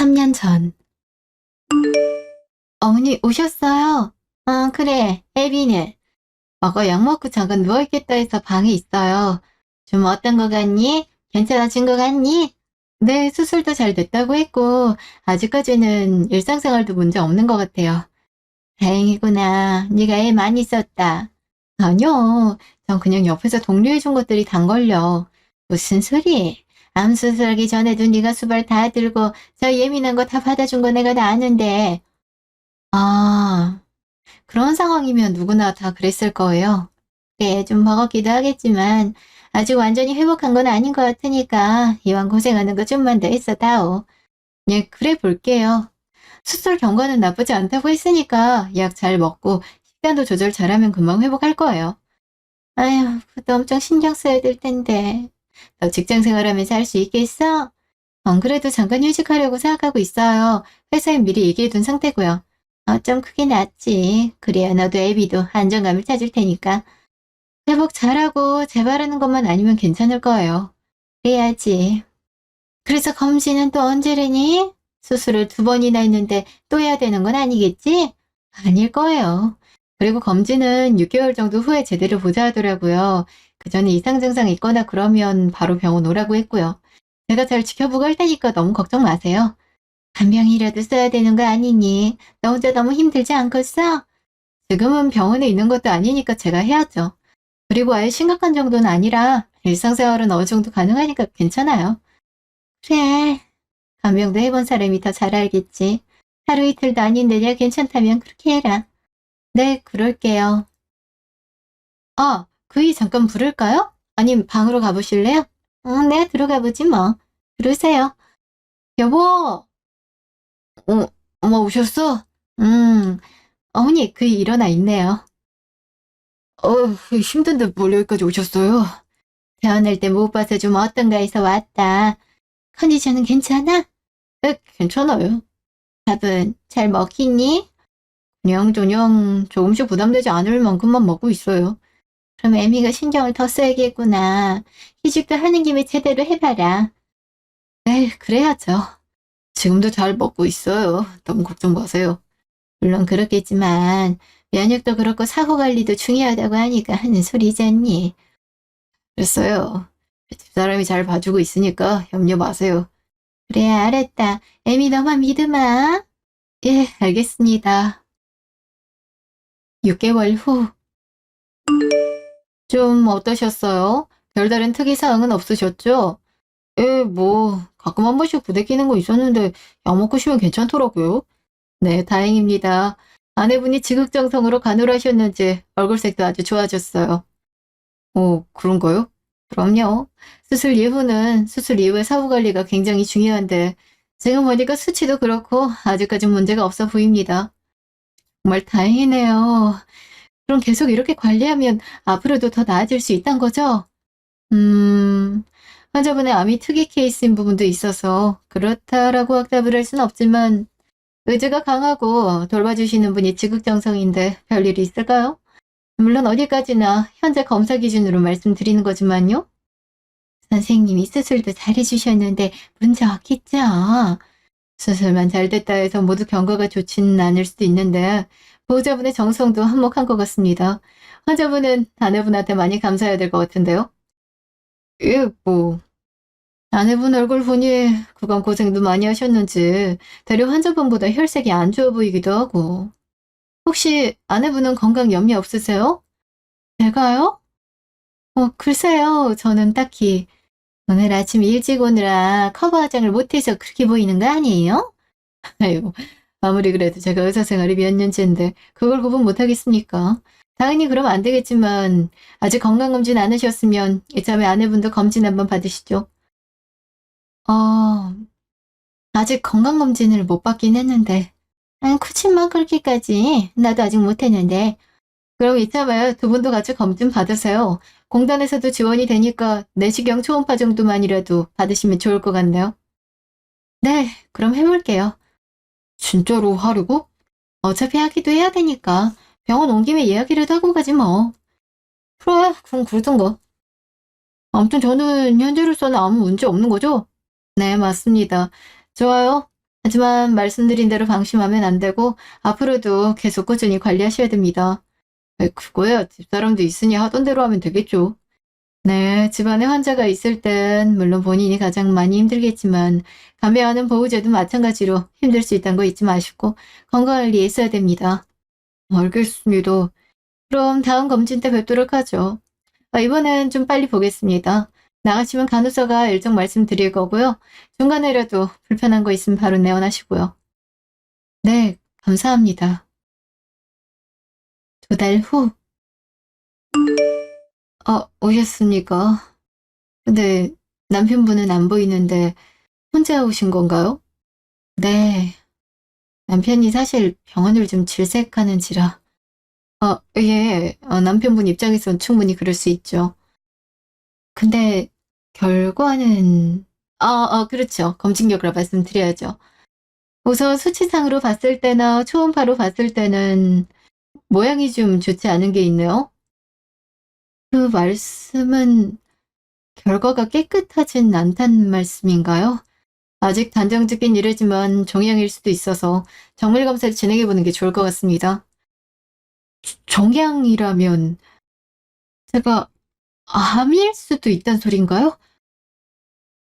3년 전. 어머니 오셨어요? 그래. 애비는? 약 먹고 잠깐 누워있겠다 해서 방에 있어요. 좀 어떤 거 같니? 괜찮아진 거 같니? 네, 수술도 잘 됐다고 했고 아직까지는 일상생활도 문제 없는 것 같아요. 다행이구나. 네가 애 많이 썼다. 아니요. 전 그냥 옆에서 독려해준 것들이 단 걸요. 무슨 소리? 암 수술하기 전에도 네가 수발 다 들고 저 예민한 거 다 받아준 거 내가 다 아는데. 아, 그런 상황이면 누구나 다 그랬을 거예요. 네, 좀 버겁기도 하겠지만 아직 완전히 회복한 건 아닌 것 같으니까 이왕 고생하는 거 좀만 더 했어 다오. 예, 그래 볼게요. 수술 경과는 나쁘지 않다고 했으니까 약 잘 먹고 식단도 조절 잘하면 금방 회복할 거예요. 아휴, 그것도 엄청 신경 써야 될 텐데. 너 직장 생활하면서 할 수 있겠어? 안 그래도 잠깐 휴직하려고 생각하고 있어요. 회사에 미리 얘기해둔 상태고요. 좀 크게 낫지. 그래야 너도 애비도 안정감을 찾을 테니까. 회복 잘하고 재바르는 것만 아니면 괜찮을 거예요. 그래야지. 그래서 검진은 또 언제래니? 수술을 2번이나 했는데 또 해야 되는 건 아니겠지? 아닐 거예요. 그리고 검진은 6개월 정도 후에 제대로 보자 하더라고요. 그 전에 이상 증상이 있거나 그러면 바로 병원 오라고 했고요. 제가 잘 지켜보고 할 테니까 너무 걱정 마세요. 간병이라도 써야 되는 거 아니니? 너 혼자 너무 힘들지 않겠어? 지금은 병원에 있는 것도 아니니까 제가 해야죠. 그리고 아예 심각한 정도는 아니라 일상생활은 어느 정도 가능하니까 괜찮아요. 그래. 간병도 해본 사람이 더 잘 알겠지. 하루 이틀도 아닌데 내가 괜찮다면 그렇게 해라. 네, 그럴게요. 그이 잠깐 부를까요? 아님 방으로 가보실래요? 응, 네, 들어가 보지 뭐. 들으세요. 여보! 엄마 오셨어? 음, 어머니 그이 일어나 있네요. 힘든데 뭘 여기까지 오셨어요? 태어날 때 못 봐서 좀 어떤가 해서 왔다. 컨디션은 괜찮아? 네, 괜찮아요. 밥은 잘 먹히니? 그냥저냥 조금씩 부담되지 않을 만큼만 먹고 있어요. 그럼 애미가 신경을 더 써야겠구나. 휴직도 하는 김에 제대로 해봐라. 네, 그래야죠. 지금도 잘 먹고 있어요. 너무 걱정 마세요. 물론 그렇겠지만 면역도 그렇고 사고관리도 중요하다고 하니까 하는 소리잖니. 됐어요. 집사람이 잘 봐주고 있으니까 염려 마세요. 그래, 알았다. 애미 너만 믿으마. 예, 알겠습니다. 6개월 후. 좀 어떠셨어요? 별다른 특이사항은 없으셨죠? 예, 가끔 한 번씩 부대끼는 거 있었는데 약 먹고 쉬면 괜찮더라고요. 네, 다행입니다. 아내분이 지극정성으로 간호하셨는지 얼굴색도 아주 좋아졌어요. 그런가요? 그럼요. 수술 이후는 수술 이후의 사후관리가 굉장히 중요한데 지금 보니까 수치도 그렇고 아직까진 문제가 없어 보입니다. 정말 다행이네요. 그럼 계속 이렇게 관리하면 앞으로도 더 나아질 수 있단 거죠? 음, 환자분의 암이 특이 케이스인 부분도 있어서 그렇다라고 확답을 할 수는 없지만 의지가 강하고 돌봐주시는 분이 지극정성인데 별일이 있을까요? 물론 어디까지나 현재 검사 기준으로 말씀드리는 거지만요. 선생님이 수술도 잘해주셨는데 문제 없겠죠? 수술만 잘 됐다 해서 모두 경과가 좋지는 않을 수도 있는데 보호자분의 정성도 한몫한 것 같습니다. 환자분은 아내분한테 많이 감사해야 될 것 같은데요. 예, 아내분 얼굴 보니 그간 고생도 많이 하셨는지 대려 환자분보다 혈색이 안 좋아 보이기도 하고. 혹시 아내분은 건강 염려 없으세요? 제가요? 글쎄요. 저는 딱히 오늘 아침 일찍 오느라 커버 화장을 못해서 그렇게 보이는 거 아니에요? 아이고, 아무리 그래도 제가 의사 생활이 몇 년째인데 그걸 구분 못하겠습니까? 당연히 그러면 안 되겠지만 아직 건강검진 안 하셨으면 이참에 아내분도 검진 한번 받으시죠. 어, 아직 건강검진을 못 받긴 했는데. 굳이 뭐 그렇게까지. 나도 아직 못했는데. 그럼 이참에 두 분도 같이 검진 받으세요. 공단에서도 지원이 되니까 내시경 초음파 정도만이라도 받으시면 좋을 것 같네요. 네, 그럼 해볼게요. 진짜로 하려고? 어차피 하기도 해야 되니까 병원 온 김에 예약이라도 하고 가지 뭐. 그래, 그럼 그러던가. 아무튼 저는 현재로서는 아무 문제 없는 거죠? 네, 맞습니다. 좋아요. 하지만 말씀드린 대로 방심하면 안 되고 앞으로도 계속 꾸준히 관리하셔야 됩니다. 그거야 집사람도 있으니 하던 대로 하면 되겠죠. 네, 집안에 환자가 있을 땐 물론 본인이 가장 많이 힘들겠지만 감배하는 보호자도 마찬가지로 힘들 수 있다는 거 잊지 마시고 건강관리에 있어야 됩니다. 알겠습니다. 그럼 다음 검진 때 뵙도록 하죠. 이번엔 좀 빨리 보겠습니다. 나가시면 간호사가 일정 말씀드릴 거고요. 중간에라도 불편한 거 있으면 바로 내원하시고요. 네, 감사합니다. 2달 후. 오셨습니까? 근데 남편분은 안 보이는데 혼자 오신 건가요? 네, 남편이 사실 병원을 좀 질색하는지라. 예, 남편분 입장에선 충분히 그럴 수 있죠. 근데 결과는 그렇죠. 검진 결과 말씀드려야죠. 우선 수치상으로 봤을 때나 초음파로 봤을 때는 모양이 좀 좋지 않은 게 있네요. 그 말씀은 결과가 깨끗하진 않다는 말씀인가요? 아직 단정짓긴 이르지만 종양일 수도 있어서 정밀 검사를 진행해 보는 게 좋을 것 같습니다. 종양이라면 제가 암일 수도 있단 소린가요?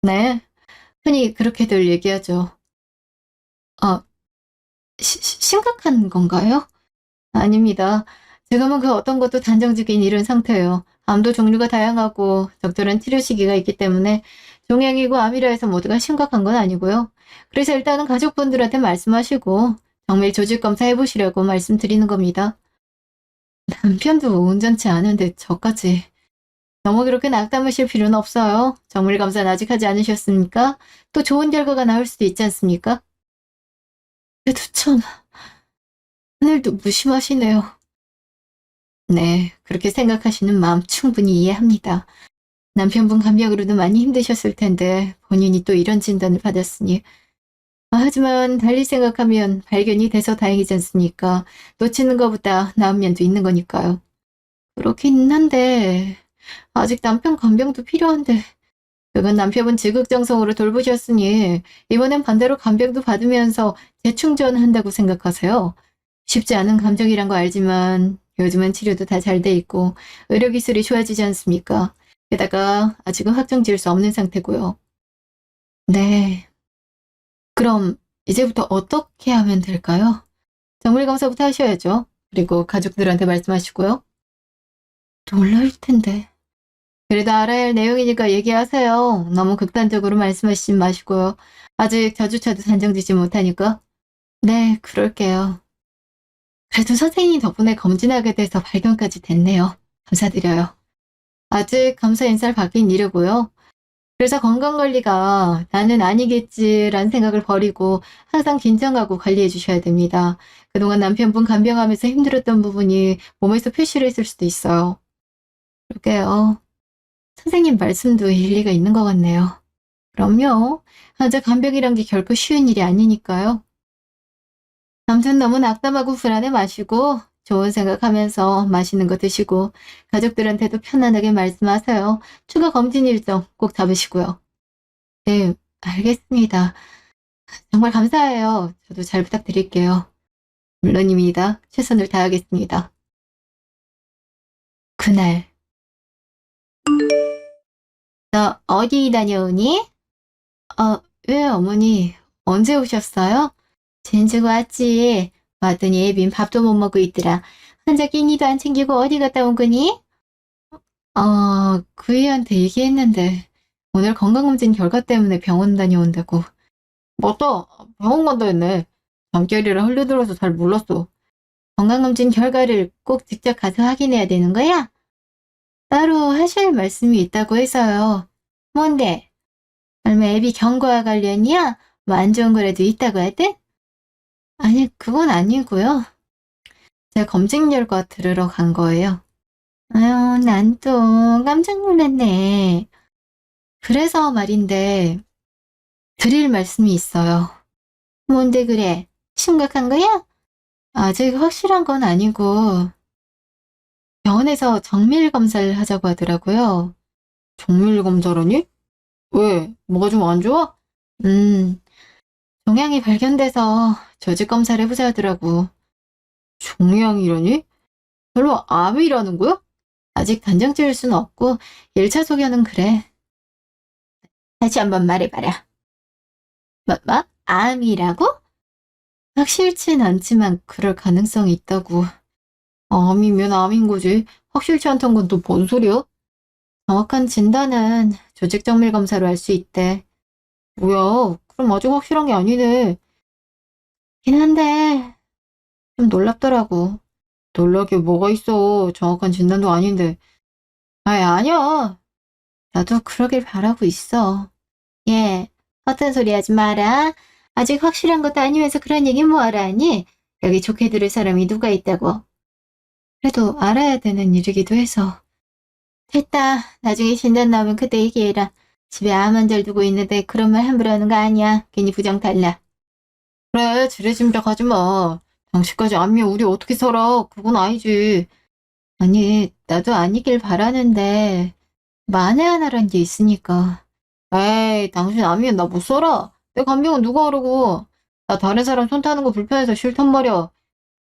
네, 흔히 그렇게들 얘기하죠. 아, 심각한 건가요? 아닙니다. 지금은 그 어떤 것도 단정짓긴 이른 상태예요. 암도 종류가 다양하고 적절한 치료 시기가 있기 때문에 종양이고 암이라 해서 모두가 심각한 건 아니고요. 그래서 일단은 가족분들한테 말씀하시고 정밀 조직 검사 해보시라고 말씀드리는 겁니다. 남편도 온전치 않은데 저까지. 너무 그렇게 낙담하실 필요는 없어요. 정밀 검사는 아직 하지 않으셨습니까? 또 좋은 결과가 나올 수도 있지 않습니까? 그래도 참 하늘도 무심하시네요. 네, 그렇게 생각하시는 마음 충분히 이해합니다. 남편분 감기약으로도 많이 힘드셨을 텐데 본인이 또 이런 진단을 받았으니. 하지만 달리 생각하면 발견이 돼서 다행이지 않습니까? 놓치는 것보다 나은 면도 있는 거니까요. 그렇긴 한데 아직 남편 간병도 필요한데 그건 남편분 지극정성으로 돌보셨으니 이번엔 반대로 간병도 받으면서 재충전한다고 생각하세요. 쉽지 않은 감정이란 거 알지만 요즘은 치료도 다 잘 돼 있고 의료기술이 좋아지지 않습니까? 게다가 아직은 확정 지을 수 없는 상태고요. 네. 그럼 이제부터 어떻게 하면 될까요? 정밀 검사부터 하셔야죠. 그리고 가족들한테 말씀하시고요. 놀랄 텐데. 그래도 알아야 할 내용이니까 얘기하세요. 너무 극단적으로 말씀하시지 마시고요. 아직 저주차도 산정지지 못하니까. 네, 그럴게요. 그래도 선생님 덕분에 검진하게 돼서 발견까지 됐네요. 감사드려요. 아직 감사 인사를 받긴 이르고요. 그래서 건강관리가 나는 아니겠지라는 생각을 버리고 항상 긴장하고 관리해 주셔야 됩니다. 그동안 남편분 간병하면서 힘들었던 부분이 몸에서 표시를 했을 수도 있어요. 그러게요. 선생님 말씀도 일리가 있는 것 같네요. 그럼요. 환자 간병이란 게 결코 쉬운 일이 아니니까요. 아무튼 너무 낙담하고 불안해 마시고 좋은 생각하면서 맛있는 거 드시고 가족들한테도 편안하게 말씀하세요. 추가 검진 일정 꼭 잡으시고요. 네, 알겠습니다. 정말 감사해요. 저도 잘 부탁드릴게요. 물론입니다. 최선을 다하겠습니다. 그날, 너 어디 다녀오니? 왜 어머니, 언제 오셨어요? 진주고 왔지. 왔더니 애빈 밥도 못 먹고 있더라. 환자 끼니도 안 챙기고 어디 갔다 온 거니? 그 애한테 얘기했는데 오늘 건강검진 결과 때문에 병원 다녀온다고. 맞다. 병원 간다 했네. 잠결이라 흘려들어서 잘 몰랐어. 건강검진 결과를 꼭 직접 가서 확인해야 되는 거야? 따로 하실 말씀이 있다고 해서요. 뭔데? 설마 애비 경과와 관련이야? 뭐 안 좋은 거라도 있다고 하든? 아니, 그건 아니고요. 제가 검진 결과 들으러 간 거예요. 아유, 난 또 깜짝 놀랐네. 그래서 말인데 드릴 말씀이 있어요. 뭔데 그래? 심각한 거야? 아직 확실한 건 아니고 병원에서 정밀 검사를 하자고 하더라고요. 정밀 검사라니? 왜? 뭐가 좀 안 좋아? 음, 종양이 발견돼서 조직 검사를 해보자 하더라고. 종양이라니? 별로 암이라는 거야? 아직 단정 지을 순 없고 1차 소견은 그래. 다시 한번 말해봐라. 뭐? 암이라고? 확실치는 않지만 그럴 가능성이 있다고. 암이면 암인 거지. 확실치 않다는 건 또 뭔 소리야? 정확한 진단은 조직 정밀 검사로 할 수 있대. 뭐야, 그럼 아직 확실한 게 아니네. 긴 한데 좀 놀랍더라고. 놀라게 뭐가 있어. 정확한 진단도 아닌데. 아니야. 나도 그러길 바라고 있어. 예, 헛된 소리 하지 마라. 아직 확실한 것도 아니면서 그런 얘기 뭐하러 하니? 여기 좋게 들을 사람이 누가 있다고. 그래도 알아야 되는 일이기도 해서. 됐다. 나중에 진단 나오면 그때 얘기해라. 집에 암 환자를 두고 있는데 그런 말 함부로 하는 거 아니야. 괜히 부정 달라. 그래, 지레짐작하지 마. 당신까지 암이면 우리 어떻게 살아? 그건 아니지. 아니, 나도 아니길 바라는데 만에 하나란 게 있으니까. 에이, 당신 암이면 나 못 살아. 내 간병은 누가 하라고. 나 다른 사람 손 타는 거 불편해서 싫단 말이야.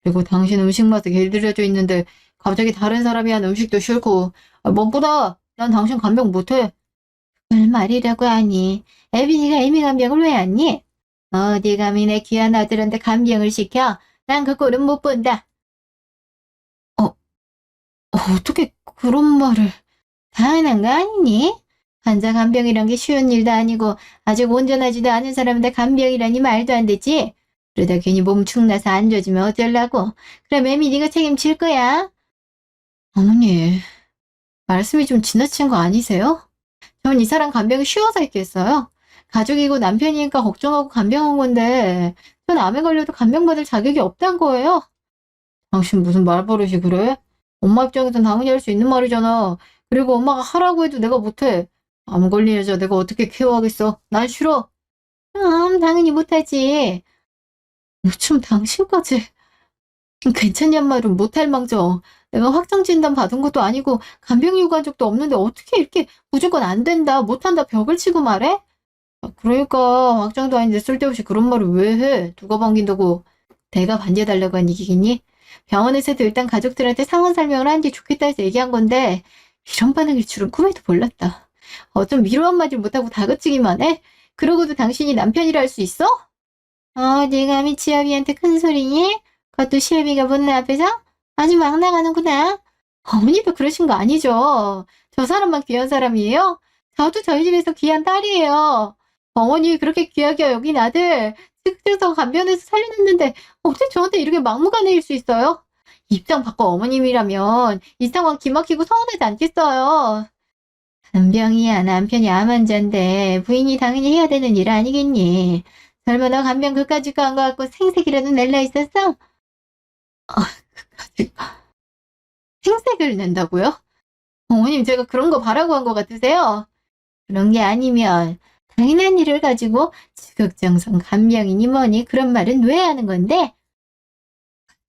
그리고 당신 음식 맛에 길들여져 있는데 갑자기 다른 사람이 한 음식도 싫고. 무엇보다 난 당신 간병 못해. 그걸 말이라고 하니. 애빈이가 애미 간병을 왜 하니? 어디 감히 내 귀한 아들한테 간병을 시켜? 난 그 꼴은 못 본다. 어떻게 그런 말을. 당연한 거 아니니? 환자 간병이란 게 쉬운 일도 아니고 아직 온전하지도 않은 사람한테 간병이라니 말도 안 되지. 그러다 괜히 몸 축나서 안 좋아지면 어쩌려고. 그럼 애미 네가 책임질 거야. 어머니, 말씀이 좀 지나친 거 아니세요? 전 이 사람 간병이 쉬워서 했겠어요. 가족이고 남편이니까 걱정하고 간병한 건데 전 암에 걸려도 간병받을 자격이 없단 거예요. 당신 무슨 말버릇이 그래? 엄마 입장에선 당연히 할 수 있는 말이잖아. 그리고 엄마가 하라고 해도 내가 못해. 암 걸린 여자 내가 어떻게 케어하겠어? 난 싫어. 당연히 못하지. 요즘 당신까지 괜찮냔 말은 못할 망정. 내가 확정 진단 받은 것도 아니고 간병 요구한 적도 없는데 어떻게 이렇게 무조건 안 된다, 못한다 벽을 치고 말해? 그러니까 확정도 아닌데 쓸데없이 그런 말을 왜 해? 누가 반긴다고. 내가 반대해달라고 한 얘기겠니? 병원에서도 일단 가족들한테 상황 설명을 하는 게 좋겠다 해서 얘기한 건데 이런 반응일 줄은 꿈에도 몰랐다. 어쩜 위로 한마디 못하고 다그치기만 해? 그러고도 당신이 남편이라 할 수 있어? 네가 감히 지아비한테 큰 소리니? 그것도 시애비가 본네 앞에서? 아주 막 나가는구나. 어머니도 그러신 거 아니죠? 저 사람만 귀한 사람이에요? 저도 저희 집에서 귀한 딸이에요. 어머니 그렇게 귀하게 여긴 아들 쓱쓱서 간변해서 살려냈는데 어떻게 저한테 이렇게 막무가내일 수 있어요? 입장 바꿔 어머님이라면 이 상황 기막히고 서운하지 않겠어요? 간병이야 남편이 암 환자인데 부인이 당연히 해야 되는 일 아니겠니? 설마 너 간병 그까짓 거 한 거 갖고 생색이라도 낼라 있었어? 그까짓 생색을 낸다고요? 어머님 제가 그런 거 바라고 한 거 같으세요? 그런 게 아니면 당연한 일을 가지고 지극정성 간병이니 뭐니 그런 말은 왜 하는 건데?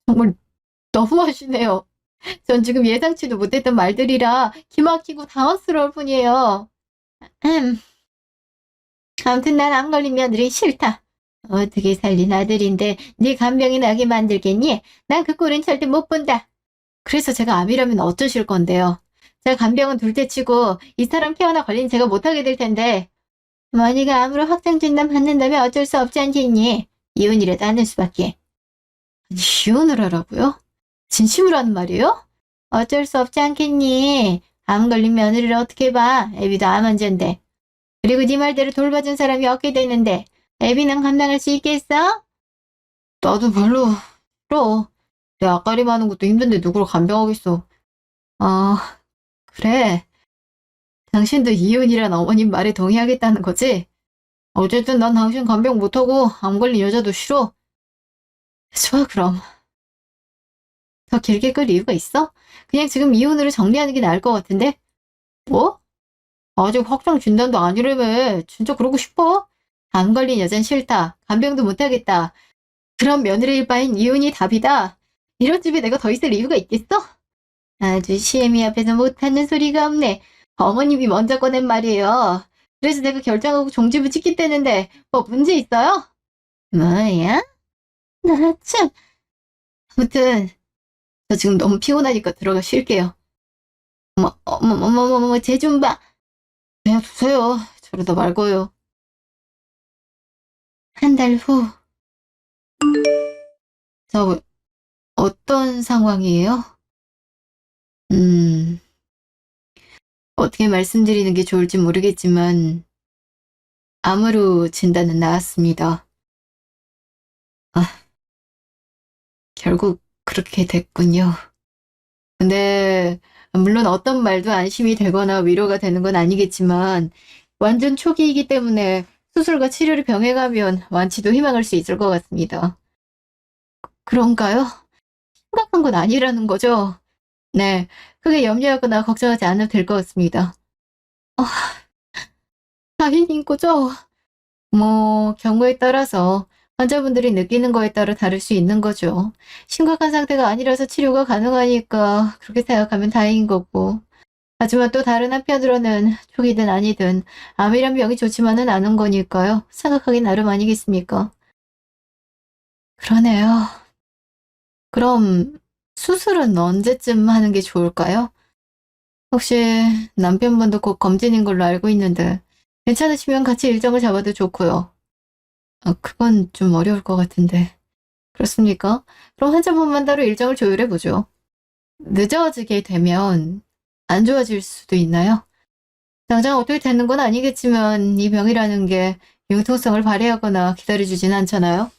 정말 너무하시네요. 전 지금 예상치도 못했던 말들이라 기막히고 당황스러울 뿐이에요. 음, 아무튼 난 암 걸린 며느리 싫다. 어떻게 살린 아들인데 네 간병이 나게 만들겠니? 난 그 꼴은 절대 못 본다. 그래서 제가 암이라면 어쩌실 건데요? 제가 간병은 둘째치고 이 사람 케어나 관리는 제가 못하게 될 텐데 어머니가 암으로 확정 진단 받는다면 어쩔 수 없지 않겠니? 이혼이라도 하는 수밖에. 아니, 이혼을 하라고요? 진심으로 하는 말이에요? 어쩔 수 없지 않겠니? 암 걸린 며느리를 어떻게 봐? 애비도 암 환자인데. 그리고 네 말대로 돌봐준 사람이 없게 되는데 애비는 감당할 수 있겠어? 나도 별로 싫어. 내 앞가림 하는 것도 힘든데 누구를 간병하겠어. 아, 그래. 당신도 이혼이란 어머님 말에 동의하겠다는 거지? 어쨌든 난 당신 간병 못하고 암 걸린 여자도 싫어. 좋아, 그럼. 더 길게 끌 이유가 있어? 그냥 지금 이혼으로 정리하는 게 나을 것 같은데? 뭐? 아직 확정 진단도 아니라며. 진짜 그러고 싶어? 암 걸린 여잔 싫다. 간병도 못하겠다. 그런 며느리일 바엔 이혼이 답이다. 이런 집에 내가 더 있을 이유가 있겠어? 아주 시애미 앞에서 못하는 소리가 없네. 어머님이 먼저 꺼낸 말이에요. 그래서 내가 결정하고 종지부 찍겠다는데 뭐 문제 있어요? 뭐야? 나 참. 아무튼 저 지금 너무 피곤하니까 들어가 쉴게요. 어머, 쟤 좀 봐. 그냥 두세요. 저러다 말고요. 한 달 후. 저 어떤 상황이에요? 음, 어떻게 말씀드리는 게 좋을지 모르겠지만 암으로 진단은 나왔습니다. 아, 결국 그렇게 됐군요. 근데 물론 어떤 말도 안심이 되거나 위로가 되는 건 아니겠지만 완전 초기이기 때문에 수술과 치료를 병행하면 완치도 희망할 수 있을 것 같습니다. 그런가요? 심각한 건 아니라는 거죠? 네, 크게 염려하거나 걱정하지 않아도 될 것 같습니다. 아, 다행인 거죠? 경우에 따라서 환자분들이 느끼는 거에 따라 다를 수 있는 거죠. 심각한 상태가 아니라서 치료가 가능하니까 그렇게 생각하면 다행인 거고. 하지만 또 다른 한편으로는 초기든 아니든 암이란 병이 좋지만은 않은 거니까요. 생각하기 나름 아니겠습니까? 그러네요. 그럼 수술은 언제쯤 하는 게 좋을까요? 혹시 남편분도 곧 검진인 걸로 알고 있는데 괜찮으시면 같이 일정을 잡아도 좋고요. 그건 좀 어려울 것 같은데. 그렇습니까? 그럼 환자분만 따로 일정을 조율해 보죠. 늦어지게 되면 안 좋아질 수도 있나요? 당장 어떻게 되는 건 아니겠지만 이 병이라는 게 융통성을 발휘하거나 기다려주진 않잖아요.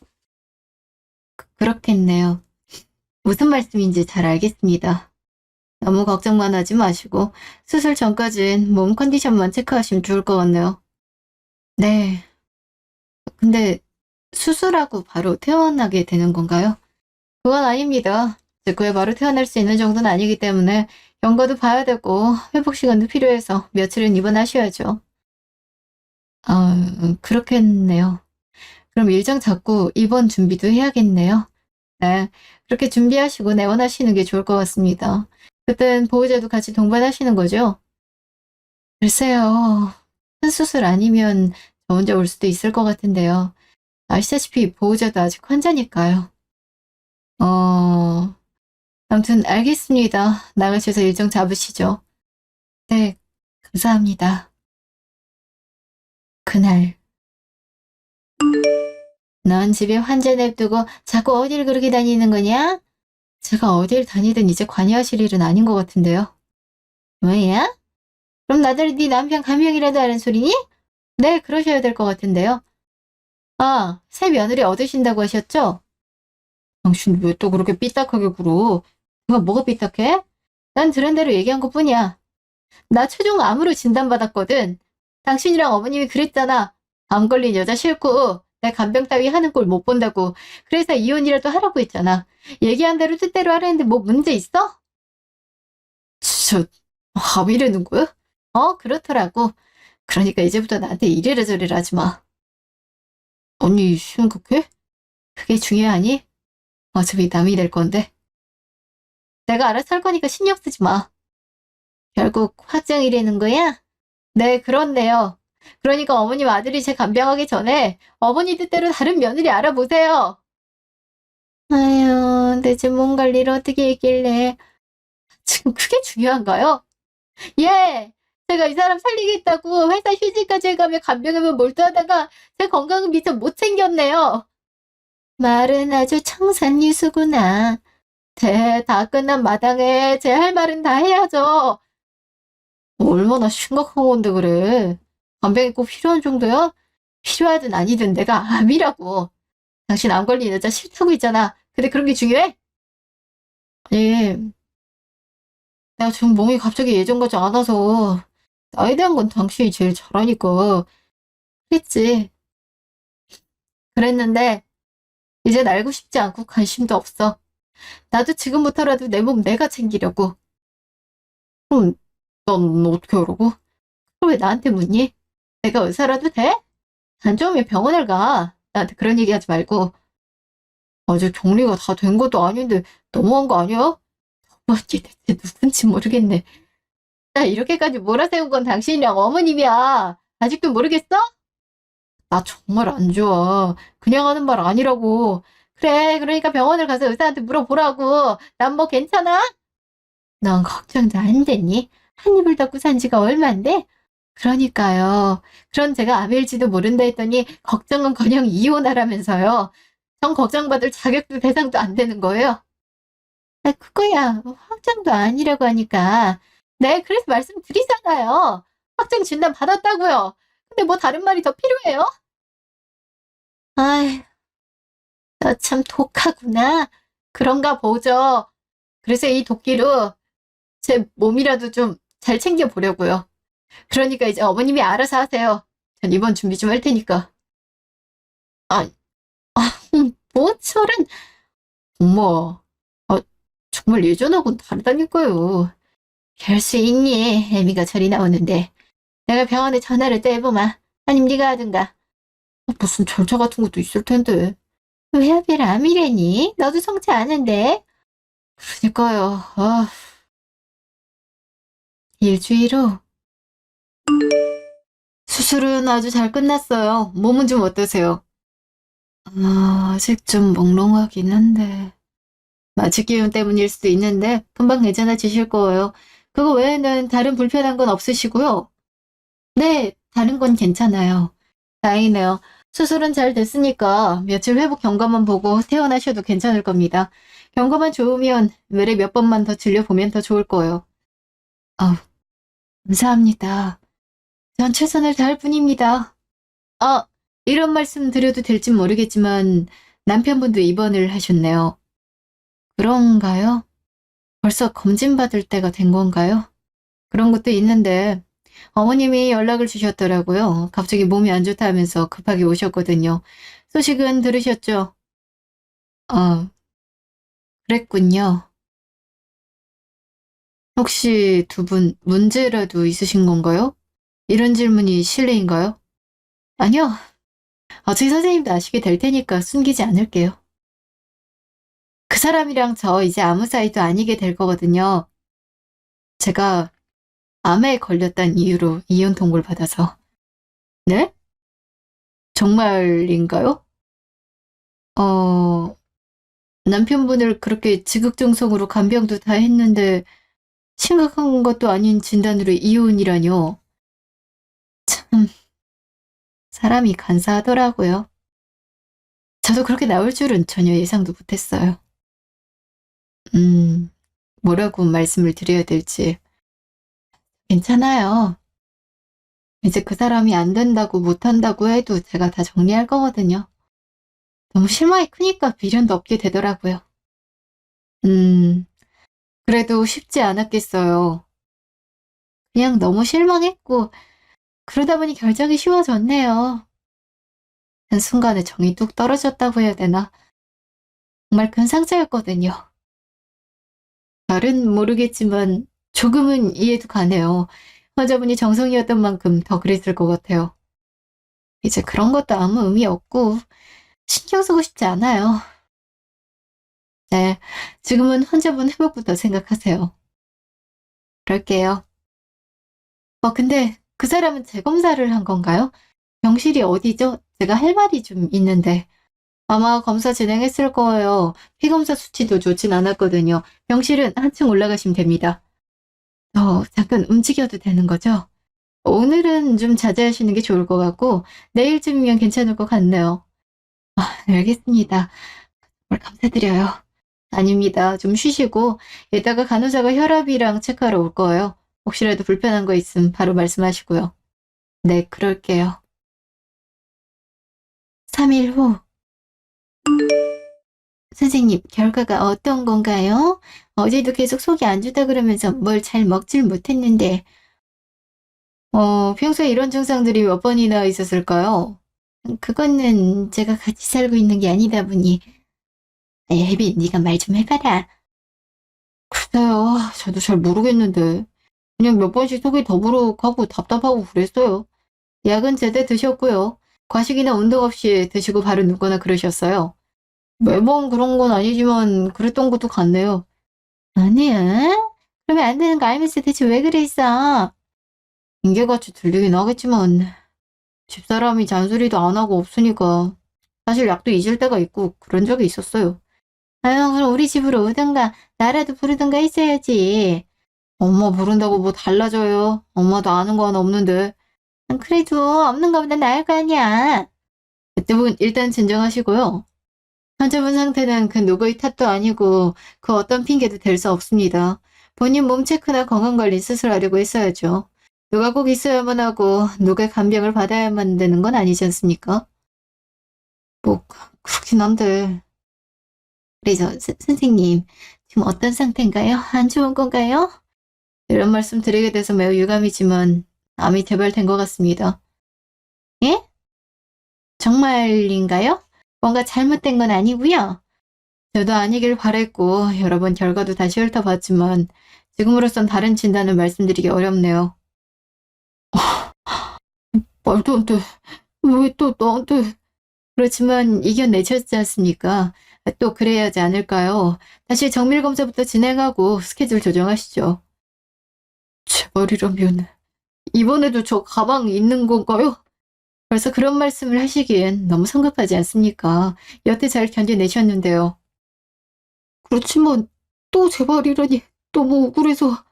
그렇겠네요. 무슨 말씀인지 잘 알겠습니다. 너무 걱정만 하지 마시고 수술 전까진 몸 컨디션만 체크하시면 좋을 것 같네요. 네. 근데 수술하고 바로 퇴원하게 되는 건가요? 그건 아닙니다. 직후에 바로 퇴원할 수 있는 정도는 아니기 때문에 경과도 봐야 되고 회복 시간도 필요해서 며칠은 입원하셔야죠. 그렇겠네요. 그럼 일정 잡고 입원 준비도 해야겠네요. 네. 그렇게 준비하시고 내원하시는 게 좋을 것 같습니다. 그땐 보호자도 같이 동반하시는 거죠? 글쎄요. 큰 수술 아니면 저 혼자 올 수도 있을 것 같은데요. 아시다시피 보호자도 아직 환자니까요. 어, 아무튼 알겠습니다. 나가셔서 일정 잡으시죠. 네, 감사합니다. 그날 넌 집에 환자 냅두고 자꾸 어딜 그렇게 다니는 거냐? 제가 어딜 다니든 이제 관여하실 일은 아닌 것 같은데요. 뭐야? 그럼 나들이 네 남편 감명이라도 하는 소리니? 네, 그러셔야 될 것 같은데요. 아, 새 며느리 얻으신다고 하셨죠? 당신 왜 또 그렇게 삐딱하게 굴어? 내가 뭐가 삐딱해? 난 들은 대로 얘기한 것뿐이야. 나 최종 암으로 진단받았거든. 당신이랑 어머님이 그랬잖아. 암 걸린 여자 싫고 내 간병 따위 하는 꼴 못 본다고. 그래서 이혼이라도 하라고 했잖아. 얘기한 대로 뜻대로 하라는데 뭐 문제 있어? 저, 암이라는 거야? 그렇더라고. 그러니까 이제부터 나한테 이래라 저래라 하지 마. 언니 심각해? 그게 중요하니? 어차피 남이 될 건데. 내가 알아서 할 거니까 신경 쓰지 마. 결국 확정이라는 거야? 네, 그렇네요. 그러니까 어머님 아들이 제 간병하기 전에 어머니 뜻대로 다른 며느리 알아보세요. 아유, 대체 몸 관리를 어떻게 했길래. 지금 그게 중요한가요? 예! 제가 이 사람 살리겠다고 회사 휴직까지 해가며 간병하며 몰두하다가 제 건강은 미처 못 챙겼네요. 말은 아주 청산유수구나. 다 끝난 마당에 제 할 말은 다 해야죠. 얼마나 심각한 건데 그래. 간병이 꼭 필요한 정도야? 필요하든 아니든 내가 암이라고. 당신 암 걸린 여자 싫다고 했잖아. 근데 그런 게 중요해? 아니, 내가 지금 몸이 갑자기 예전 같지 않아서 나에 대한 건 당신이 제일 잘하니까 그랬지. 그랬는데 이젠 알고 싶지 않고 관심도 없어. 나도 지금부터라도 내 몸 내가 챙기려고. 그럼 넌 어떻게 하라고? 그걸 왜 나한테 묻니? 내가 의사라도 돼? 안 좋으면 병원을 가. 나한테 그런 얘기 하지 말고. 아직 격리가 다 된 것도 아닌데 너무한 거 아니야? 어머니 대체 누군지 모르겠네. 나 이렇게까지 몰아세운 건 당신이랑 어머님이야. 아직도 모르겠어? 나 정말 안 좋아. 그냥 하는 말 아니라고. 그래, 그러니까 병원을 가서 의사한테 물어보라고. 난 뭐 괜찮아? 넌 걱정도 안 됐니? 한 입을 닫고 산 지가 얼만데? 그러니까요. 그런 제가 아밀지도 모른다 했더니 걱정은커녕 이혼하라면서요. 전 걱정받을 자격도 대상도 안 되는 거예요. 아, 그거야 확정도 아니라고 하니까. 네, 그래서 말씀드리잖아요. 확정 진단 받았다고요. 근데 뭐 다른 말이 더 필요해요? 아이, 너 참 독하구나. 그런가 보죠. 그래서 이 도끼로 제 몸이라도 좀 잘 챙겨보려고요. 그러니까 이제 어머님이 알아서 하세요. 전 이번 준비 좀 할 테니까. 아, 모처럼. 엄마, 아, 정말 예전하고는 다르다니까요. 별 수 있니? 애미가 저리 나오는데. 내가 병원에 전화를 또 해보마. 아님 네가 하든가. 무슨 절차 같은 것도 있을 텐데. 왜 하필 암이래니? 너도 성치 않은데. 그러니까요. 일주일 후. 수술은 아주 잘 끝났어요. 몸은 좀 어떠세요? 아직 좀 몽롱하긴 한데. 마취 기운 때문일 수도 있는데 금방 괜찮아지실 거예요. 그거 외에는 다른 불편한 건 없으시고요. 네, 다른 건 괜찮아요. 다행이네요. 수술은 잘 됐으니까 며칠 회복 경과만 보고 퇴원하셔도 괜찮을 겁니다. 경과만 좋으면 외래 몇 번만 더 진료보면 더 좋을 거예요. 아, 감사합니다. 전 최선을 다할 뿐입니다. 아, 이런 말씀 드려도 될진 모르겠지만 남편분도 입원을 하셨네요. 그런가요? 벌써 검진받을 때가 된 건가요? 그런 것도 있는데 어머님이 연락을 주셨더라고요. 갑자기 몸이 안 좋다면서 급하게 오셨거든요. 소식은 들으셨죠? 아, 그랬군요. 혹시 두 분 문제라도 있으신 건가요? 이런 질문이 실례인가요? 아니요. 어차피 선생님도 아시게 될 테니까 숨기지 않을게요. 그 사람이랑 저 이제 아무 사이도 아니게 될 거거든요. 제가 암에 걸렸다는 이유로 이혼 통보를 받아서. 네? 정말인가요? 어, 남편분을 그렇게 지극정성으로 간병도 다 했는데 심각한 것도 아닌 진단으로 이혼이라뇨. 참, 사람이 간사하더라고요. 저도 그렇게 나올 줄은 전혀 예상도 못했어요. 음, 뭐라고 말씀을 드려야 될지. 괜찮아요. 이제 그 사람이 안 된다고 못한다고 해도 제가 다 정리할 거거든요. 너무 실망이 크니까 미련도 없게 되더라고요. 음, 그래도 쉽지 않았겠어요. 그냥 너무 실망했고, 그러다 보니 결정이 쉬워졌네요. 한순간에 정이 뚝 떨어졌다고 해야 되나? 정말 큰 상처였거든요. 잘은 모르겠지만 조금은 이해도 가네요. 환자분이 정성이었던 만큼 더 그랬을 것 같아요. 이제 그런 것도 아무 의미 없고 신경 쓰고 싶지 않아요. 네, 지금은 환자분 회복부터 생각하세요. 그럴게요. 근데 그 사람은 재검사를 한 건가요? 병실이 어디죠? 제가 할 말이 좀 있는데. 아마 검사 진행했을 거예요. 피검사 수치도 좋진 않았거든요. 병실은 한층 올라가시면 됩니다. 잠깐 움직여도 되는 거죠? 오늘은 좀 자제하시는 게 좋을 것 같고 내일쯤이면 괜찮을 것 같네요. 알겠습니다. 정말 감사드려요. 아닙니다. 좀 쉬시고 이따가 간호사가 혈압이랑 체크하러 올 거예요. 혹시라도 불편한 거 있으면 바로 말씀하시고요. 네, 그럴게요. 3일 후. 선생님, 결과가 어떤 건가요? 어제도 계속 속이 안 좋다 그러면서 뭘 잘 먹질 못했는데. 평소에 이런 증상들이 몇 번이나 있었을까요? 그거는 제가 같이 살고 있는 게 아니다 보니. 혜빈, 네가 말 좀 해봐라. 글쎄요, 저도 잘 모르겠는데. 그냥 몇 번씩 속이 더부룩하고 답답하고 그랬어요. 약은 제때 드셨고요. 과식이나 운동 없이 드시고 바로 눕거나 그러셨어요. 매번 그런 건 아니지만 그랬던 것도 같네요. 아니야? 그러면 안 되는 거 알면서 대체 왜 그랬어? 인계같이 들리긴 하겠지만 집사람이 잔소리도 안 하고 없으니까 사실 약도 잊을 때가 있고 그런 적이 있었어요. 아유, 그럼 우리 집으로 오든가 나라도 부르든가 했어야지. 엄마 부른다고 뭐 달라져요. 엄마도 아는 거 하나 없는데. 그래도 없는 거보다 나을 거 아니야. 그때분 일단 진정하시고요. 환자분 상태는 그 누구의 탓도 아니고 그 어떤 핑계도 댈 수 없습니다. 본인 몸 체크나 건강관리 스스로 하려고 했어야죠. 누가 꼭 있어야만 하고 누가 간병을 받아야만 되는 건 아니지 않습니까? 뭐 그렇긴 한데. 그래서 선생님 지금 어떤 상태인가요? 안 좋은 건가요? 이런 말씀 드리게 돼서 매우 유감이지만 암이 재발된 것 같습니다. 예? 정말인가요? 뭔가 잘못된 건 아니고요. 저도 아니길 바랬고 여러 번 결과도 다시 훑어봤지만 지금으로선 다른 진단을 말씀드리기 어렵네요. 말도 안 돼. 왜 또 너한테. 그렇지만 이겨내셨지 않습니까? 또 그래야 하지 않을까요? 다시 정밀검사부터 진행하고 스케줄 조정하시죠. 제발이라면 이번에도 저 가방 있는 건가요? 벌써 그런 말씀을 하시기엔 너무 성급하지 않습니까? 여태 잘 견뎌내셨는데요. 그렇지만 또 제발이라니 너무 억울해서.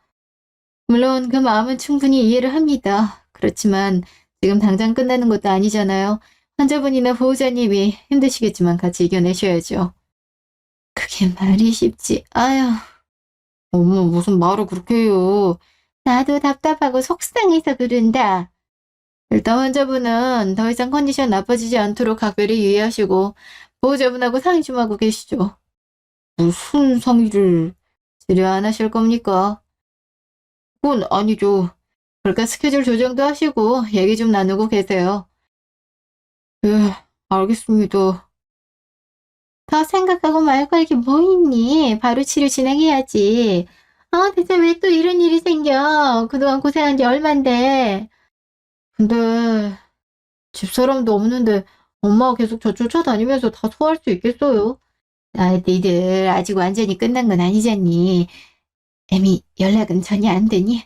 물론 그 마음은 충분히 이해를 합니다. 그렇지만 지금 당장 끝나는 것도 아니잖아요. 환자분이나 보호자님이 힘드시겠지만 같이 이겨내셔야죠. 그게 말이 쉽지. 아휴. 어머, 무슨 말을 그렇게 해요. 나도 답답하고 속상해서 그런다. 일단 환자분은 더 이상 컨디션 나빠지지 않도록 각별히 유의하시고 보호자분하고 상의 좀 하고 계시죠. 무슨 상의를. 치료 안 하실 겁니까? 그건 아니죠. 그러니까 스케줄 조정도 하시고 얘기 좀 나누고 계세요. 예, 알겠습니다. 더 생각하고 말고 할 게 뭐 있니? 바로 치료 진행해야지. 대체 왜 또 이런 일이 생겨? 그동안 고생한 게 얼만데. 근데 집사람도 없는데 엄마가 계속 저 쫓아다니면서 다 소화할 수 있겠어요? 니들 아직 완전히 끝난 건 아니잖니. 애미 연락은 전혀 안 되니?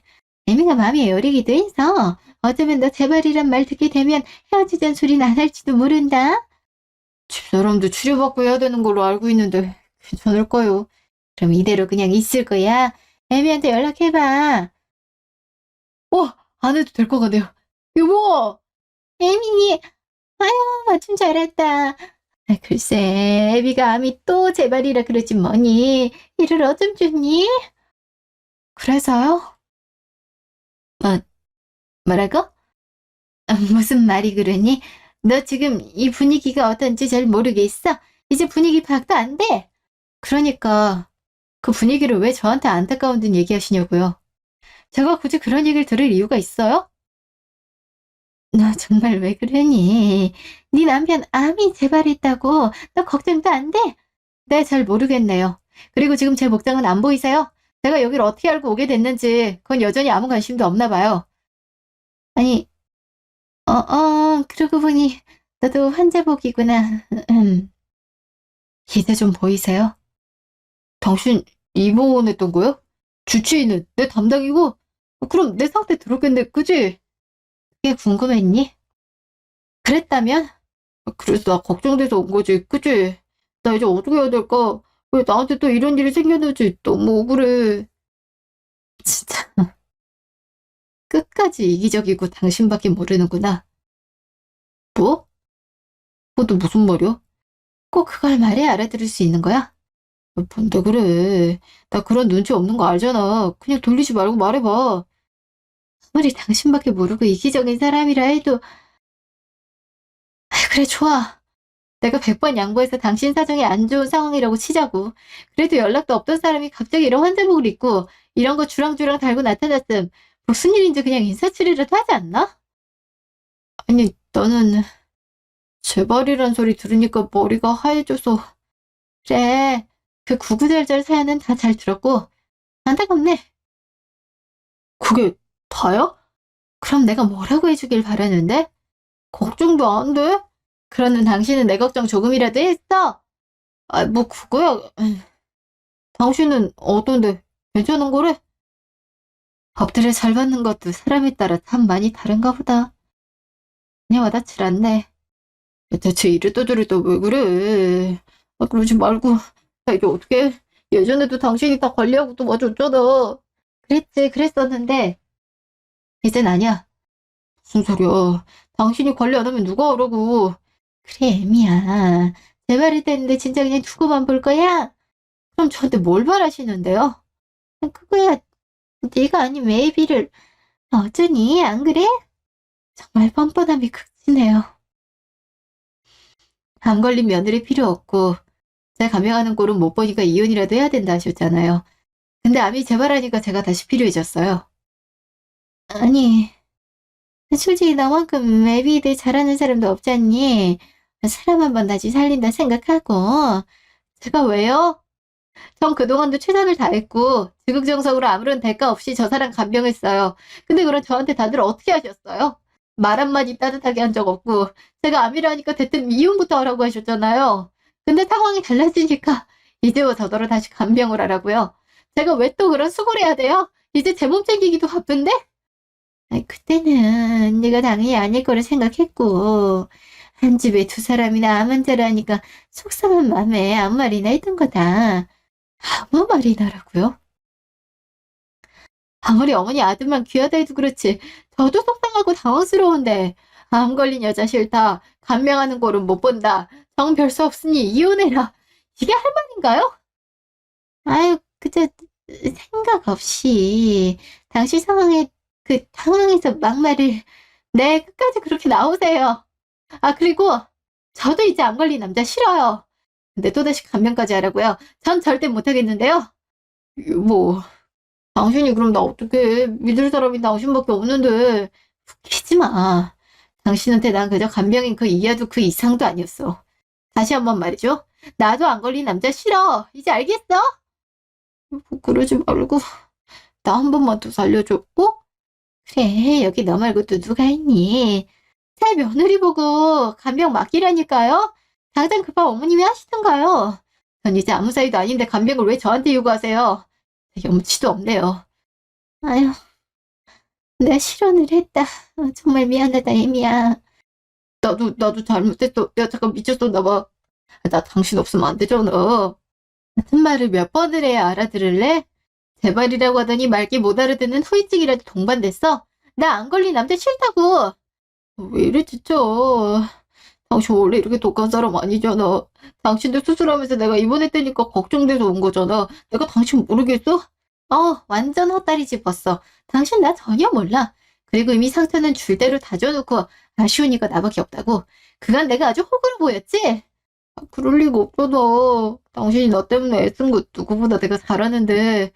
애미가 마음이 여리기도 해서 어쩌면 너 제발이란 말 듣게 되면 헤어지자는 소리는 안 할지도 모른다. 집사람도 치료받고 해야 되는 걸로 알고 있는데 괜찮을까요? 그럼 이대로 그냥 있을 거야? 애미한테 연락해봐. 안 해도 될 것 같네요. 여보! 애미! 아유, 마침 잘 왔다. 글쎄, 애비가 암이 또 재발이라 그러지 뭐니. 이를 어쩜 좋니? 그래서요? 뭐, 뭐라고? 무슨 말이 그러니? 너 지금 이 분위기가 어떤지 잘 모르겠어? 이제 분위기 파악도 안 돼? 그러니까 그 분위기를 왜 저한테 안타까운 듯 얘기하시냐고요. 제가 굳이 그런 얘기를 들을 이유가 있어요? 너 정말 왜 그러니? 네 남편 암이 재발했다고 너 걱정도 안 돼? 네, 잘 모르겠네요. 그리고 지금 제 복장은 안 보이세요? 제가 여길 어떻게 알고 오게 됐는지 그건 여전히 아무 관심도 없나 봐요. 아니, 그러고 보니 너도 환자복이구나. 이제 좀 보이세요? 당신 입원했던 거요? 주치의는 내 담당이고? 그럼 내 상태 들었겠네, 그지? 그게 궁금했니? 그랬다면? 그래서 나 걱정돼서 온 거지, 그지? 나 이제 어떻게 해야 될까? 왜 나한테 또 이런 일이 생겼는지 너무 억울해. 진짜 끝까지 이기적이고 당신밖에 모르는구나. 뭐? 그것도 무슨 말이야? 꼭 그걸 말해야 알아들을 수 있는 거야? 뭔데 그래. 나 그런 눈치 없는 거 알잖아. 그냥 돌리지 말고 말해봐. 아무리 당신밖에 모르고 이기적인 사람이라 해도. 그래, 좋아. 내가 100번 양보해서 당신 사정이 안 좋은 상황이라고 치자고. 그래도 연락도 없던 사람이 갑자기 이런 환자복을 입고 이런 거 주랑주랑 달고 나타났음. 무슨 일인지 그냥 인사치레라도 하지 않나? 아니, 너는 재발이란 소리 들으니까 머리가 하얘져서. 그래, 그 구구절절 사연은 다 잘 들었고 안타깝네. 그게 다야? 그럼 내가 뭐라고 해주길 바라는데? 걱정도 안 돼? 그러는 당신은 내 걱정 조금이라도 했어? 뭐 그거야. 당신은 어떤데? 괜찮은 거래? 법들을 잘 받는 것도 사람에 따라 참 많이 다른가 보다. 그냥 와닿질 않네. 대체 이랬다 저랬다 왜 그래? 그러지 말고. 나 이제 어떡해. 예전에도 당신이 다 관리하고 도와줬잖아. 그랬지, 그랬었는데 이젠 아니야. 무슨 소리야. 당신이 관리 안 하면 누가 하라고. 그래, 애미야. 제 말을 듣는데 진짜 그냥 두고만 볼 거야? 그럼 저한테 뭘 바라시는데요? 그거야, 네가 아닌 웨이비를 어쩌니, 안 그래? 정말 뻔뻔함이 극치네요. 암 걸린 며느리 필요 없고 제가 감명하는 꼴은 못 보니까 이혼이라도 해야 된다 하셨잖아요. 근데 암이 재발하니까 제가 다시 필요해졌어요. 아니, 솔직히 너만큼 애비들 잘하는 사람도 없잖니. 사람 한 번 다시 살린다 생각하고. 제가 왜요? 전 그동안도 최선을 다했고 지극정성으로 아무런 대가 없이 저 사람 감명했어요. 근데 그럼 저한테 다들 어떻게 하셨어요? 말 한마디 따뜻하게 한 적 없고 제가 암이라니까 대뜸 이혼부터 하라고 하셨잖아요. 근데 상황이 달라지니까 이제 와 저더러 다시 감명을 하라고요. 제가 왜 또 그런 수고를 해야 돼요? 이제 제 몸 챙기기도 바쁜데? 아이, 그때는 네가 당연히 아닐 거를 생각했고 한 집에 두 사람이나 암 환자를 하니까 속상한 마음에 아무 말이나 했던 거다. 아무 말이나라고요? 아무리 어머니 아들만 귀하다 해도 그렇지 저도 속상하고 당황스러운데 암 걸린 여자 싫다. 감명하는 꼴은 못 본다. 정 별 수 없으니 이혼해라. 이게 할 말인가요? 아유, 그저 생각 없이 당시 상황에 그 당황해서 막말을 네, 끝까지 그렇게 나오세요. 아, 그리고 저도 이제 암 걸린 남자 싫어요. 근데 또다시 감명까지 하라고요? 전 절대 못하겠는데요. 뭐 당신이 그럼 나 어떡해. 믿을 사람이 당신밖에 없는데. 웃기지 마. 당신한테 난 그저 간병인 그 이하도 그 이상도 아니었어. 다시 한번 말이죠. 나도 안 걸린 남자 싫어. 이제 알겠어? 그러지 말고 나 한 번만 더 살려줘. 어? 그래, 여기 너 말고 또 누가 있니? 새 며느리 보고 간병 맡기라니까요? 당장 급한 어머님이 하시던가요? 전 이제 아무 사이도 아닌데 간병을 왜 저한테 요구하세요? 염치도 없네요. 아유, 내가 실언을 했다. 정말 미안하다, 애미야. 나도 잘못했어. 내가 잠깐 미쳤었나 봐. 나 당신 없으면 안 되잖아. 같은 말을 몇 번을 해야 알아들을래? 제발이라고 하더니 말귀 못 알아듣는 후유증이라도 동반됐어? 나 안 걸린 남자 싫다고. 왜 이래 진짜. 당신 원래 이렇게 독한 사람 아니잖아. 당신도 수술하면서 내가 입원했다니까 걱정돼서 온 거잖아. 내가 당신 모르겠어? 완전 헛다리 짚었어. 당신 나 전혀 몰라. 그리고 이미 상처는 줄대로 다져놓고 아쉬우니까 나밖에 없다고. 그간 내가 아주 호구로 보였지? 그럴 리가 없잖아. 당신이 나 때문에 애쓴 거 누구보다 내가 잘하는데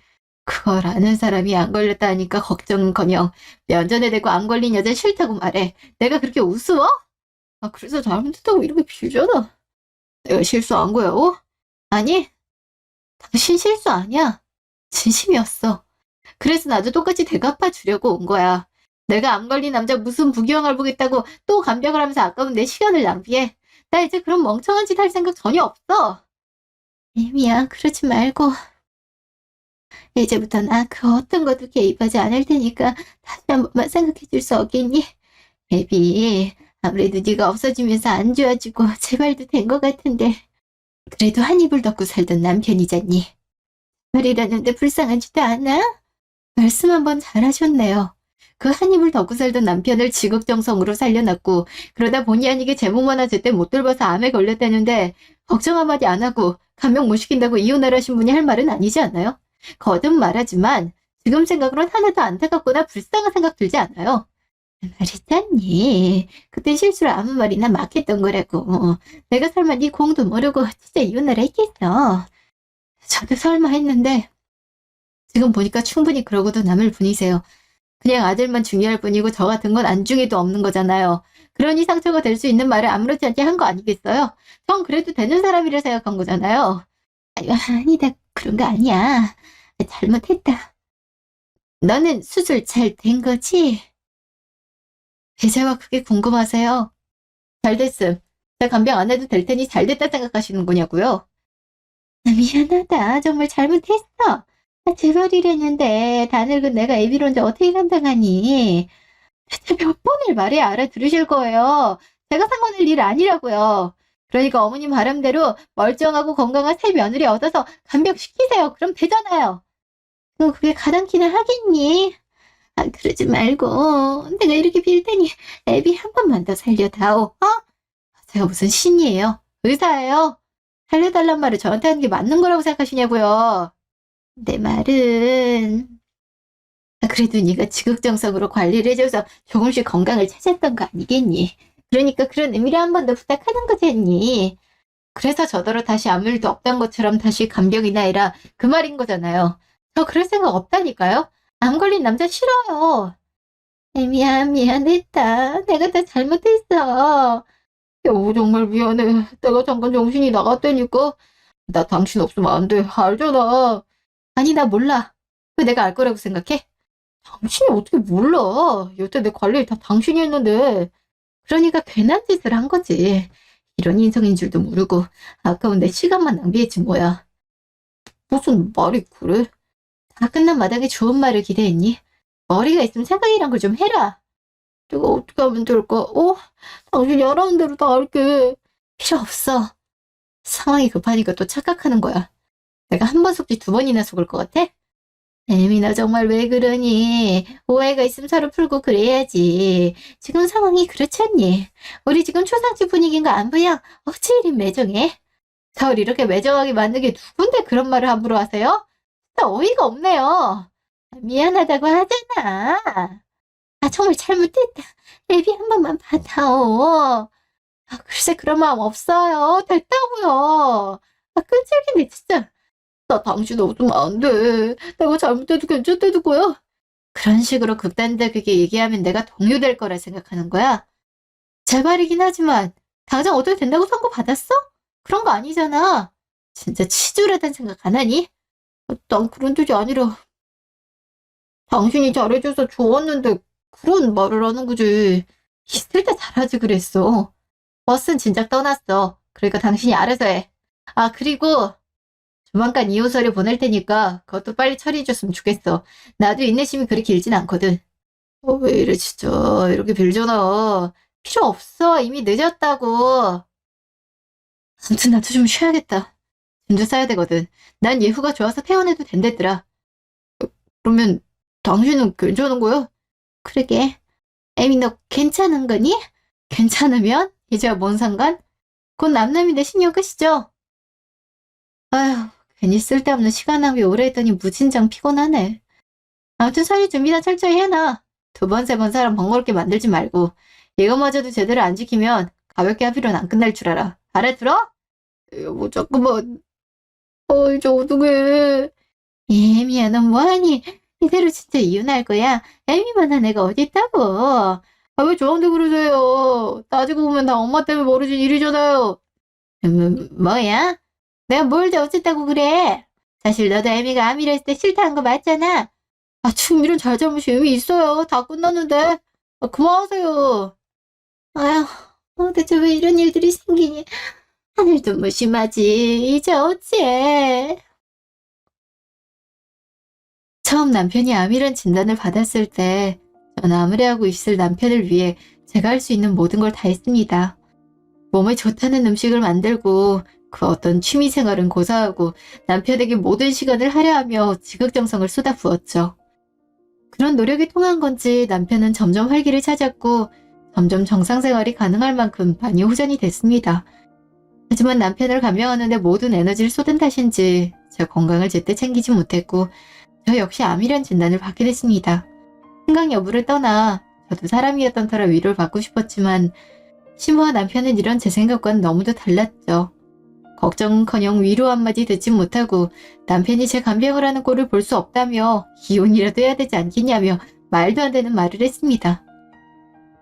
그걸 아는 사람이 안 걸렸다 하니까 걱정은커녕 면전에 대고 안 걸린 여자 싫다고 말해. 내가 그렇게 우스워? 그래서 잘못했다고 이렇게 빌잖아. 내가 실수한 거야, 아니, 당신 실수 아니야. 진심이었어. 그래서 나도 똑같이 대갚아 주려고 온 거야. 내가 안 걸린 남자 무슨 부귀영화를 보겠다고 또 감병을 하면서 아까운 내 시간을 낭비해. 나 이제 그런 멍청한 짓 할 생각 전혀 없어. 애미야, 그러지 말고. 이제부터 나 그 어떤 것도 개입하지 않을 테니까 다시 한 번만 생각해 줄 수 없겠니? 애비, 아무래도 네가 없어지면서 안 좋아지고 재발도 된 것 같은데 그래도 한 이불 덮고 살던 남편이잖니. 말이라는데 불쌍하지도 않아? 말씀 한번 잘하셨네요. 그 한 이불 덮고 살던 남편을 지극정성으로 살려놨고 그러다 본의 아니게 제 몸 하나 제때 못 돌봐서 암에 걸렸다는데 걱정 한마디 안 하고 감명 못 시킨다고 이혼하라신 분이 할 말은 아니지 않나요? 거듭 말하지만 지금 생각으론 하나도 안타깝거나 불쌍한 생각 들지 않아요. 말했잖니. 그때 실수로 아무 말이나 막 했던 거라고. 내가 설마 네 공도 모르고 진짜 이혼하라 했겠어. 저도 설마 했는데 지금 보니까 충분히 그러고도 남을 분이세요. 그냥 아들만 중요할 뿐이고 저 같은 건 안중에도 없는 거잖아요. 그러니 상처가 될 수 있는 말을 아무렇지 않게 한 거 아니겠어요? 전 그래도 되는 사람이라 생각한 거잖아요. 아니다. 그런 거 아니야. 잘못했다. 너는 수술 잘 된 거지? 배자가 그게 궁금하세요? 잘 됐음. 제가 간병 안 해도 될 테니 잘 됐다 생각하시는 거냐고요? 미안하다. 정말 잘못했어. 제발이랬는데 다 늙은 내가 애비로 혼자 어떻게 감당하니? 대체 몇 번을 말해야 알아들으실 거예요. 제가 상관할 일 아니라고요. 그러니까 어머님 바람대로 멀쩡하고 건강한 새 며느리 얻어서 간병시키세요. 그럼 되잖아요. 그게 가당키나 하겠니? 아, 그러지 말고 내가 이렇게 빌 테니 애비 한 번만 더 살려다오. 어? 제가 무슨 신이에요? 의사예요. 살려달란 말을 저한테 하는 게 맞는 거라고 생각하시냐고요. 내 말은 그래도 네가 지극정성으로 관리를 해줘서 조금씩 건강을 찾았던 거 아니겠니? 그러니까 그런 의미로 한 번 더 부탁하는 거잖니. 그래서 저더러 다시 아무 일도 없던 것처럼 다시 간병이나 해라 그 말인 거잖아요. 저 그럴 생각 없다니까요. 암 걸린 남자 싫어요. 미안했다. 내가 다 잘못했어. 여보 정말 미안해. 내가 잠깐 정신이 나갔다니까. 나 당신 없으면 안 돼. 알잖아. 아니 나 몰라. 왜 내가 알 거라고 생각해? 당신이 어떻게 몰라. 여태 내 관리를 다 당신이 했는데. 그러니까 괜한 짓을 한 거지. 이런 인성인 줄도 모르고 아까운 내 시간만 낭비했지 뭐야. 무슨 말이 그래? 다 끝난 마당에 좋은 말을 기대했니? 머리가 있으면 생각이란 걸 좀 해라. 내가 어떻게 하면 될까? 당신이 하라는 대로 다 할게. 필요 없어. 상황이 급하니까 또 착각하는 거야. 내가 한 번 속지 두 번이나 속을 것 같아? 에미나 정말 왜 그러니? 오해가 있으면 서로 풀고 그래야지. 지금 상황이 그렇지 않니? 우리 지금 초상집 분위기인 거 안 보여? 어찌 이리 매정해? 저를 이렇게 매정하게 만든 게 누군데 그런 말을 함부로 하세요? 진짜 어이가 없네요. 미안하다고 하잖아. 아 정말 잘못했다. 애비 한 번만 받아오. 글쎄 그런 마음 없어요. 됐다고요. 끈질기네 진짜. 나 당신 없으면 안 돼. 내가 잘못해도 괜찮대도 거야. 그런 식으로 극단적이게 얘기하면 내가 동요될 거라 생각하는 거야? 제 말이긴 하지만 당장 어떻게 된다고 선고 받았어? 그런 거 아니잖아. 진짜 치졸하단 생각 안 하니? 난 그런 뜻이 아니라 당신이 잘해줘서 좋았는데 그런 말을 하는 거지. 있을 때 잘하지 그랬어. 버스는 진작 떠났어. 그러니까 당신이 알아서 해. 아 그리고 조만간 이호서를 보낼 테니까 그것도 빨리 처리해줬으면 좋겠어. 나도 인내심이 그리 길진 않거든. 왜 이래 진짜. 이렇게 빌잖아. 필요 없어. 이미 늦었다고. 아무튼 나도 좀 쉬어야겠다. 짐도 싸야 되거든. 난 예후가 좋아서 퇴원해도 된댔더라. 그러면 당신은 괜찮은 거야? 그러게. 에미 너 괜찮은 거니? 괜찮으면 이제야 뭔 상관? 곧 남남인데 신경 끄시죠? 아휴 괜히 쓸데없는 시간 낭비 오래 했더니 무진장 피곤하네. 아무튼 서류 준비나 철저히 해놔. 두 번, 세 번 사람 번거롭게 만들지 말고 이거마저도 제대로 안 지키면 가볍게 합의로는 안 끝날 줄 알아. 알아들어? 여보 잠깐만. 이제 어떡해. 애미야 넌 뭐하니? 이대로 진짜 이혼할 거야? 애미만한 애가 어딨다고. 왜 저한테 그러세요. 따지고 보면 다 엄마 때문에 벌어진 일이잖아요. 뭐야? 내가 뭘 더 어쨌다고 그래? 사실 너도 애미가 암이라 했을 때 싫다는 거 맞잖아. 지금 이런 잘잘못이 의미 있어요. 다 끝났는데. 그만하세요. 대체 왜 이런 일들이 생기니? 하늘도 무심하지. 이제 어째? 처음 남편이 암이란 진단을 받았을 때 전 암을 해하고 있을 남편을 위해 제가 할 수 있는 모든 걸 다 했습니다. 몸에 좋다는 음식을 만들고 그 어떤 취미생활은 고사하고 남편에게 모든 시간을 할애하며 지극정성을 쏟아부었죠. 그런 노력이 통한 건지 남편은 점점 활기를 찾았고 점점 정상생활이 가능할 만큼 많이 호전이 됐습니다. 하지만 남편을 감명하는 데 모든 에너지를 쏟은 탓인지 제 건강을 제때 챙기지 못했고 저 역시 암이란 진단을 받게 됐습니다. 건강 여부를 떠나 저도 사람이었던 터라 위로를 받고 싶었지만 시모와 남편은 이런 제 생각과는 너무도 달랐죠. 걱정은커녕 위로 한마디 듣지 못하고 남편이 제 간병을 하는 꼴을 볼 수 없다며 이혼이라도 해야 되지 않겠냐며 말도 안 되는 말을 했습니다.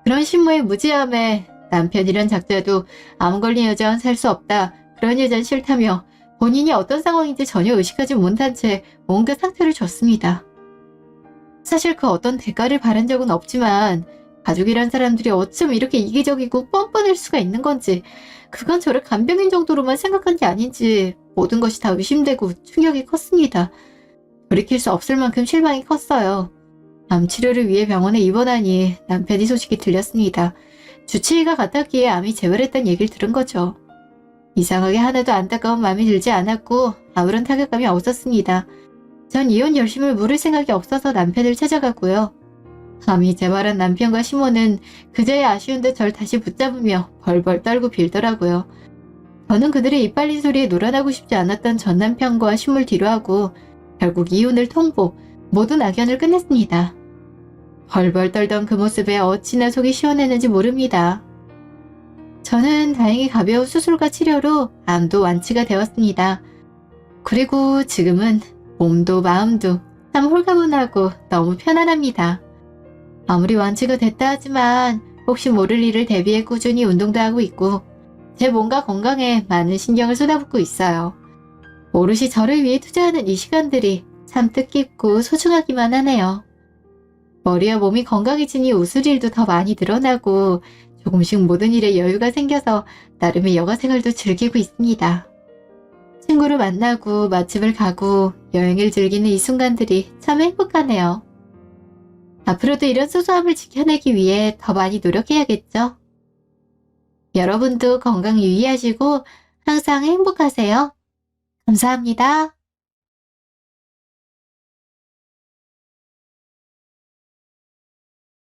그런 시모의 무지함에 남편이란 작자도 암 걸린 여자와는 살 수 없다. 그런 여자는 싫다며 본인이 어떤 상황인지 전혀 의식하지 못한 채 온갖 상처를 줬습니다. 사실 그 어떤 대가를 바란 적은 없지만 가족이란 사람들이 어쩜 이렇게 이기적이고 뻔뻔할 수가 있는 건지 그건 저를 간병인 정도로만 생각한 게 아닌지 모든 것이 다 의심되고 충격이 컸습니다. 돌이킬 수 없을 만큼 실망이 컸어요. 암 치료를 위해 병원에 입원하니 남편이 소식이 들렸습니다. 주치의가 갔다기에 암이 재발했다는 얘기를 들은 거죠. 이상하게 하나도 안타까운 마음이 들지 않았고 아무런 타격감이 없었습니다. 전 이혼 결심을 물을 생각이 없어서 남편을 찾아갔고요. 암이 재발한 남편과 시모는 그제야 아쉬운 듯 절 다시 붙잡으며 벌벌 떨고 빌더라고요. 저는 그들의 입 빨린 소리에 놀아나고 싶지 않았던 전 남편과 시몰 뒤로하고 결국 이혼을 통보, 모든 악연을 끝냈습니다. 벌벌 떨던 그 모습에 어찌나 속이 시원했는지 모릅니다. 저는 다행히 가벼운 수술과 치료로 암도 완치가 되었습니다. 그리고 지금은 몸도 마음도 참 홀가분하고 너무 편안합니다. 아무리 완치가 됐다 하지만 혹시 모를 일을 대비해 꾸준히 운동도 하고 있고 제 몸과 건강에 많은 신경을 쏟아붓고 있어요. 오롯이 저를 위해 투자하는 이 시간들이 참 뜻깊고 소중하기만 하네요. 머리와 몸이 건강해지니 웃을 일도 더 많이 늘어나고 조금씩 모든 일에 여유가 생겨서 나름의 여가 생활도 즐기고 있습니다. 친구를 만나고 맛집을 가고 여행을 즐기는 이 순간들이 참 행복하네요. 앞으로도 이런 소소함을 지켜내기 위해 더 많이 노력해야겠죠? 여러분도 건강 유의하시고 항상 행복하세요. 감사합니다.